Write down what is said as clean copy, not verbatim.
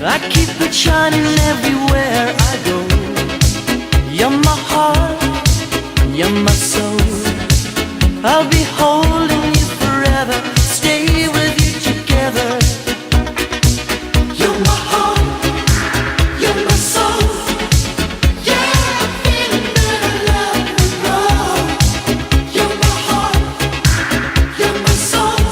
I keep it shining everywhere I go. You're my heart, you're my soul. I'll be holding